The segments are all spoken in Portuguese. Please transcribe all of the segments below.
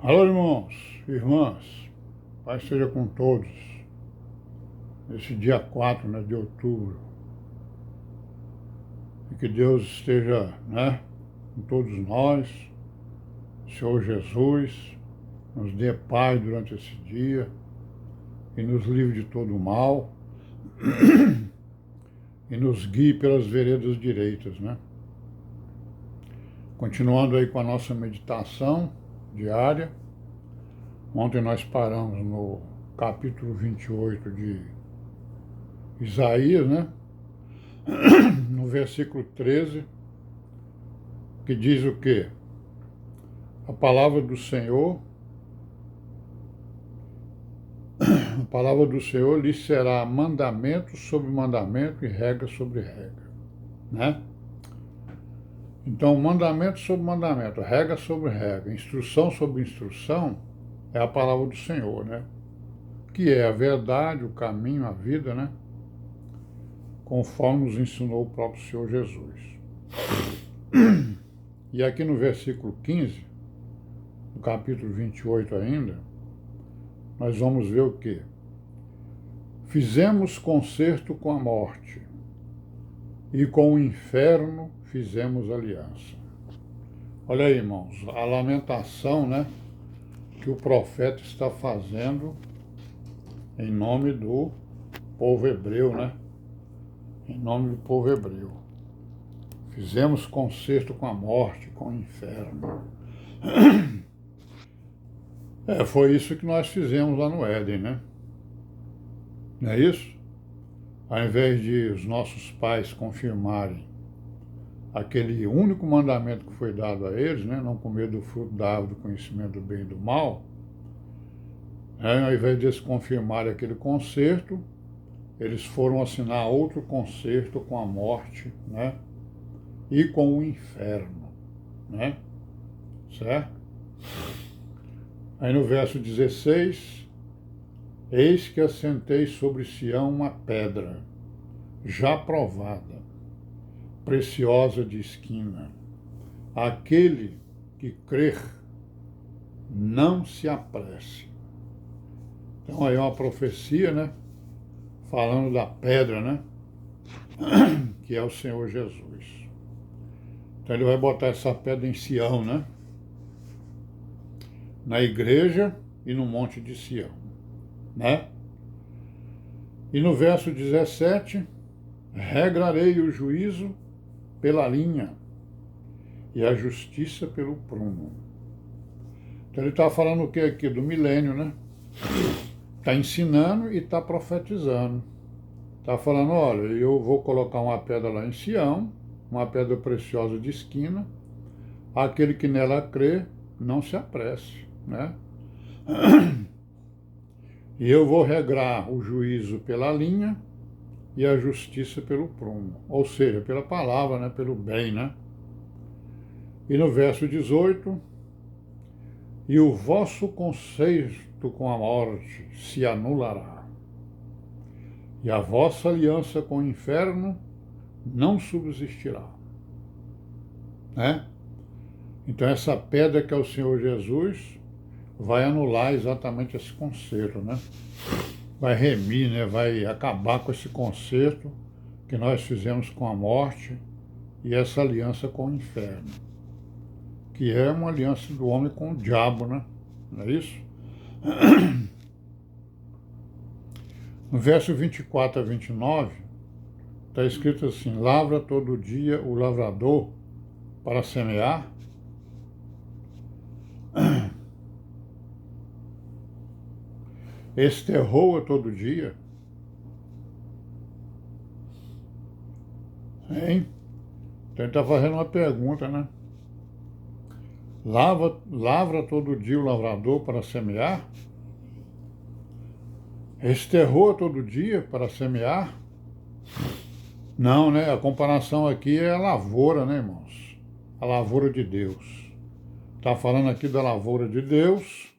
Alô, irmãos, irmãs, Pai esteja com todos, nesse dia 4, de outubro, e que Deus esteja, com todos nós, Senhor Jesus, nos dê paz durante esse dia e nos livre de todo o mal e nos guie pelas veredas direitas, Continuando aí com a nossa meditação diária. Ontem nós paramos no capítulo 28 de Isaías, no versículo 13, que diz o quê? A palavra do Senhor lhe será mandamento sobre mandamento e regra sobre regra, Então, mandamento sobre mandamento, regra sobre regra, instrução sobre instrução, é a palavra do Senhor, Que é a verdade, o caminho, a vida, Conforme nos ensinou o próprio Senhor Jesus. E aqui no versículo 15, no capítulo 28 ainda, nós vamos ver o quê? Fizemos concerto com a morte, e com o inferno fizemos aliança. Olha aí, irmãos, a lamentação, que o profeta está fazendo em nome do povo hebreu, Em nome do povo hebreu. Fizemos concerto com a morte, com o inferno. Foi isso que nós fizemos lá no Éden, Não é isso? Ao invés de os nossos pais confirmarem aquele único mandamento que foi dado a eles, não comer do fruto da árvore do conhecimento do bem e do mal, ao invés de eles confirmarem aquele concerto, eles foram assinar outro concerto com a morte, e com o inferno, Certo? Aí no verso 16, eis que assentei sobre Sião uma pedra, já provada, preciosa de esquina. Aquele que crer, não se apresse. Então aí é uma profecia, falando da pedra, que é o Senhor Jesus. Então ele vai botar essa pedra em Sião, Na igreja e no monte de Sião, E no verso 17, regrarei o juízo pela linha e a justiça pelo prumo. Então ele está falando o que aqui? Do milênio, Está ensinando e está profetizando. Está falando, olha, eu vou colocar uma pedra lá em Sião, uma pedra preciosa de esquina, aquele que nela crê, não se apresse, E eu vou regrar o juízo pela linha e a justiça pelo prumo, ou seja, pela palavra, pelo bem, E no verso 18, e o vosso concerto com a morte se anulará, e a vossa aliança com o inferno não subsistirá, Então essa pedra que é o Senhor Jesus vai anular exatamente esse concerto, Vai remir, vai acabar com esse concerto que nós fizemos com a morte e essa aliança com o inferno, que é uma aliança do homem com o diabo, não é isso? No verso 24 a 29, está escrito assim, lavra todo dia o lavrador para semear, esterroa todo dia, hein? Então ele está fazendo uma pergunta, Lavra todo dia o lavrador para semear? Esterroa todo dia para semear? Não, A comparação aqui é a lavoura, irmãos? A lavoura de Deus. Está falando aqui da lavoura de Deus.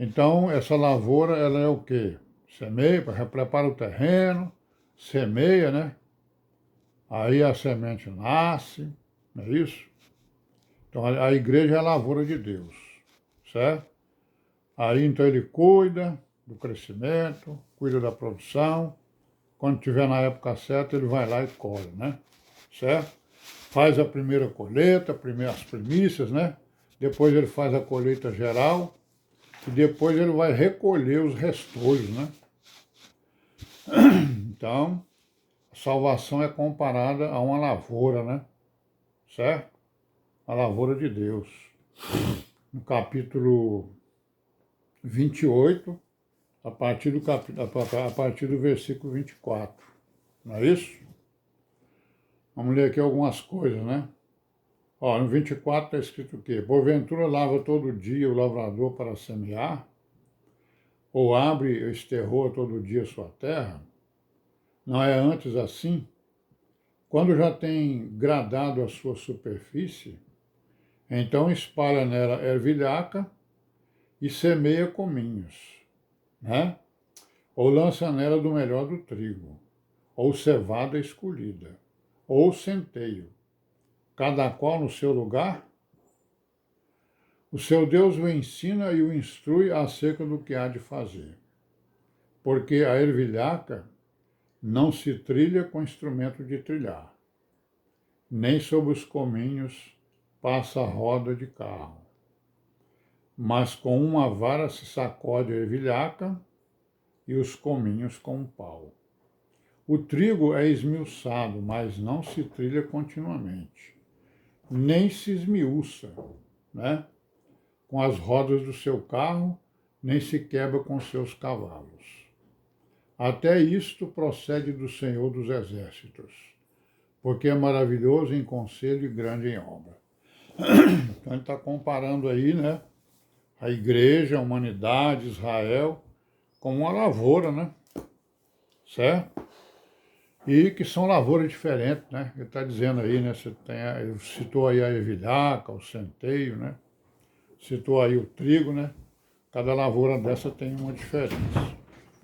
Então, essa lavoura, ela é o quê? Semeia, prepara o terreno, semeia, Aí a semente nasce, não é isso? Então, a igreja é a lavoura de Deus, certo? Aí então ele cuida do crescimento, cuida da produção. Quando tiver na época certa, ele vai lá e colhe, né? Certo? Faz a primeira colheita, as primícias, né? Depois ele faz a colheita geral e depois ele vai recolher os restolhos, né? Então, a salvação é comparada a uma lavoura, né? Certo? A lavoura de Deus. No capítulo 28, a partir do versículo 24. Não é isso? Vamos ler aqui algumas coisas, né? Ó, no 24 está escrito o quê? Porventura lava todo dia o lavrador para semear? Ou abre ou esterroa todo dia sua terra? Não é antes assim? Quando já tem gradado a sua superfície, então espalha nela ervilhaca e semeia cominhos, né? Ou lança nela do melhor do trigo, ou cevada escolhida, ou centeio, cada qual no seu lugar. O seu Deus o ensina e o instrui acerca do que há de fazer, porque a ervilhaca não se trilha com instrumento de trilhar, nem sobre os cominhos passa a roda de carro, mas com uma vara se sacode a ervilhaca e os cominhos com um pau. O trigo é esmiuçado, mas não se trilha continuamente, nem se esmiuça, né, com as rodas do seu carro, nem se quebra com seus cavalos. Até isto procede do Senhor dos Exércitos, porque é maravilhoso em conselho e grande em obra. Então ele está comparando aí, né, a igreja, a humanidade, Israel, como uma lavoura, né? Certo? E que são lavouras diferentes, né? Ele está dizendo aí, né? Ele citou aí a ervilhaca, o centeio, né? Citou aí o trigo, né? Cada lavoura dessa tem uma diferença.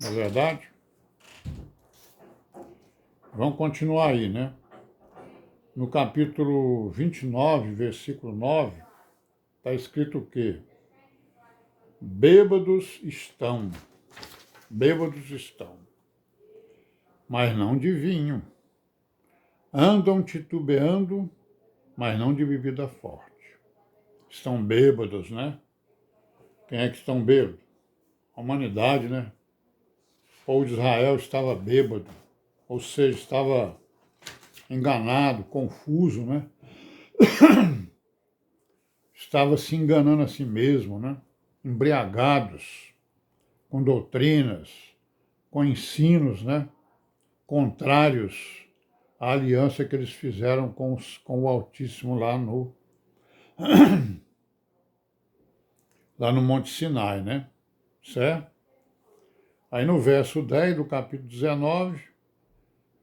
Não é verdade? Vamos continuar aí, né? No capítulo 29, versículo 9, está escrito o quê? Bêbados estão, mas não de vinho. Andam titubeando, mas não de bebida forte. Estão bêbados, né? Quem é que estão bêbados? A humanidade, né? O povo de Israel estava bêbado, ou seja, estava enganado, confuso, né? Estava se enganando a si mesmo, né? Embriagados com doutrinas, com ensinos, né? Contrários à aliança que eles fizeram com o Altíssimo lá no Monte Sinai, né? Certo? Aí no verso 10 do capítulo 19,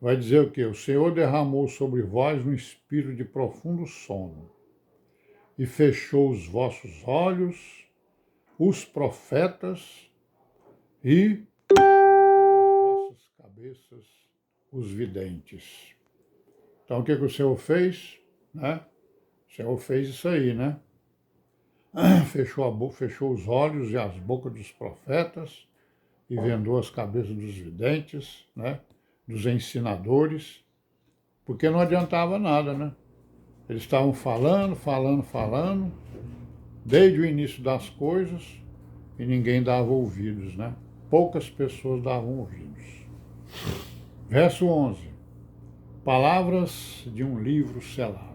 vai dizer o quê? O Senhor derramou sobre vós um espírito de profundo sono e fechou os vossos olhos, os profetas, e as vossas cabeças, os videntes. Então o que o Senhor fez? Né? O Senhor fez isso aí, né? Fechou os olhos e as bocas dos profetas e vendou as cabeças dos videntes, né? Dos ensinadores, porque não adiantava nada, né? Eles estavam falando, desde o início das coisas, e ninguém dava ouvidos, né? Poucas pessoas davam ouvidos. Verso 11. Palavras de um livro selado.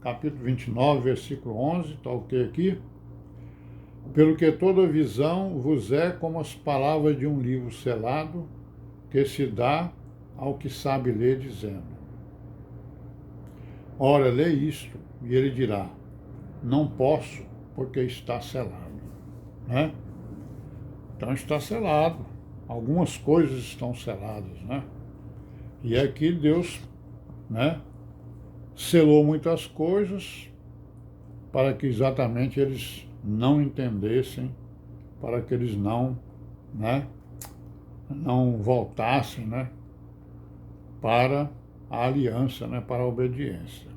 Capítulo 29, versículo 11, está ok aqui? Pelo que toda visão vos é como as palavras de um livro selado, que se dá ao que sabe ler, dizendo: ora, lê isto, e ele dirá: não posso, porque está selado. Né? Então está selado. Algumas coisas estão seladas, né? E aqui Deus, né, selou muitas coisas para que exatamente eles não entendessem, para que eles não, né, não voltassem, né, para a aliança, né, para a obediência.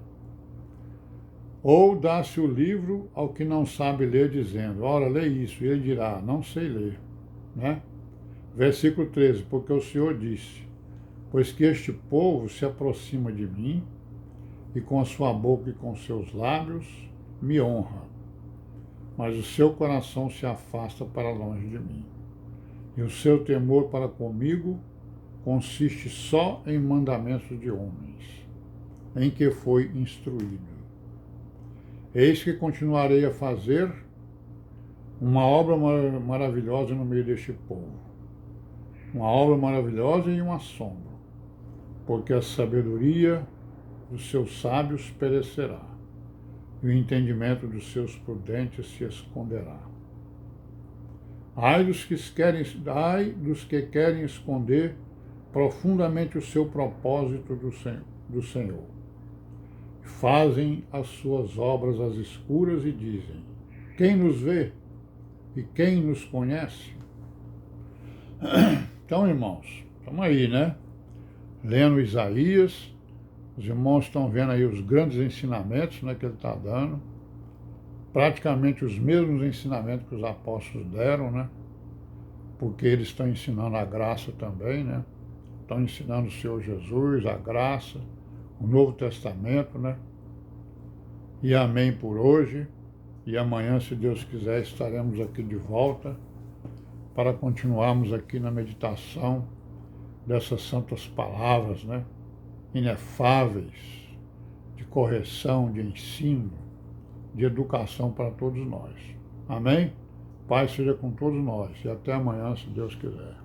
Ou dá-se o livro ao que não sabe ler, dizendo, ora, lê isso, e ele dirá, não sei ler. Né? Versículo 13, porque o Senhor disse, pois que este povo se aproxima de mim, e com a sua boca e com seus lábios me honra, mas o seu coração se afasta para longe de mim. E o seu temor para comigo consiste só em mandamentos de homens, em que foi instruído. Eis que continuarei a fazer uma obra maravilhosa no meio deste povo, uma obra maravilhosa e um assombro, porque a sabedoria dos seus sábios perecerá, e o entendimento dos seus prudentes se esconderá. Ai dos que querem esconder profundamente o seu propósito do Senhor. Fazem as suas obras às escuras e dizem, quem nos vê e quem nos conhece? Então, irmãos, estamos aí, né? Lendo Isaías, os irmãos estão vendo aí os grandes ensinamentos, né, que ele está dando, praticamente os mesmos ensinamentos que os apóstolos deram, né? Porque eles estão ensinando a graça também, né? Estão ensinando o Senhor Jesus, a graça, o Novo Testamento, né? E amém por hoje. E amanhã, se Deus quiser, estaremos aqui de volta para continuarmos aqui na meditação dessas santas palavras, né? Inefáveis, de correção, de ensino, de educação para todos nós. Amém? Pai seja com todos nós e até amanhã, se Deus quiser.